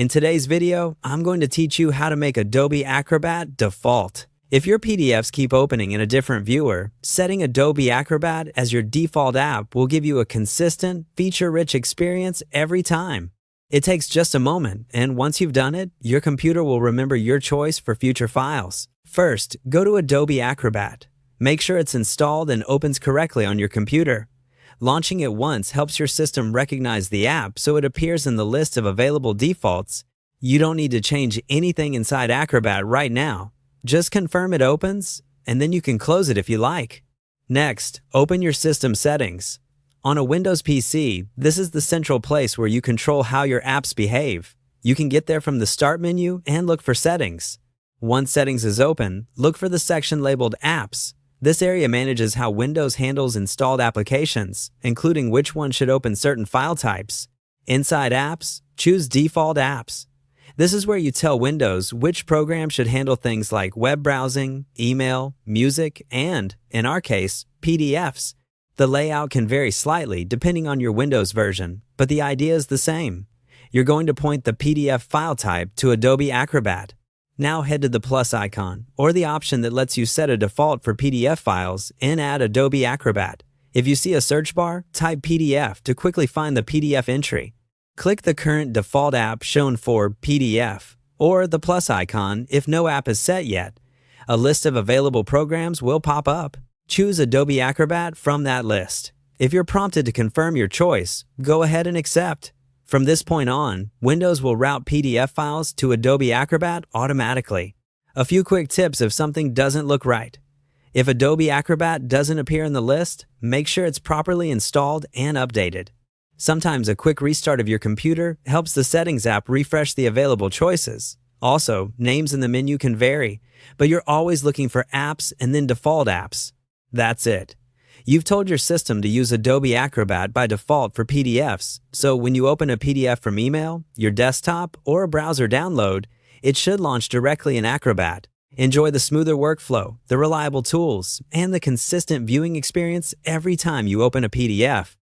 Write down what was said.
In today's video, I'm going to teach you how to make Adobe Acrobat default. If your PDFs keep opening in a different viewer, setting Adobe Acrobat as your default app will give you a consistent, feature-rich experience every time. It takes just a moment, and once you've done it, your computer will remember your choice for future files. First, go to Adobe Acrobat. Make sure it's installed and opens correctly on your computer. Launching it once helps your system recognize the app so it appears in the list of available defaults. You don't need to change anything inside Acrobat right now. Just confirm it opens, and then you can close it if you like. Next, open your system settings. On a Windows PC, this is the central place where you control how your apps behave. You can get there from the Start menu and look for Settings. Once Settings is open, look for the section labeled Apps. This area manages how Windows handles installed applications, including which one should open certain file types. Inside Apps, choose Default Apps. This is where you tell Windows which program should handle things like web browsing, email, music, and, in our case, PDFs. The layout can vary slightly depending on your Windows version, but the idea is the same. You're going to point the PDF file type to Adobe Acrobat. Now head to the plus icon, or the option that lets you set a default for PDF files, and add Adobe Acrobat. If you see a search bar, type PDF to quickly find the PDF entry. Click the current default app shown for PDF, or the plus icon if no app is set yet. A list of available programs will pop up. Choose Adobe Acrobat from that list. If you're prompted to confirm your choice, go ahead and accept. From this point on, Windows will route PDF files to Adobe Acrobat automatically. A few quick tips if something doesn't look right. If Adobe Acrobat doesn't appear in the list, make sure it's properly installed and updated. Sometimes a quick restart of your computer helps the Settings app refresh the available choices. Also, names in the menu can vary, but you're always looking for Apps and then Default Apps. That's it. You've told your system to use Adobe Acrobat by default for PDFs, so when you open a PDF from email, your desktop, or a browser download, it should launch directly in Acrobat. Enjoy the smoother workflow, the reliable tools, and the consistent viewing experience every time you open a PDF.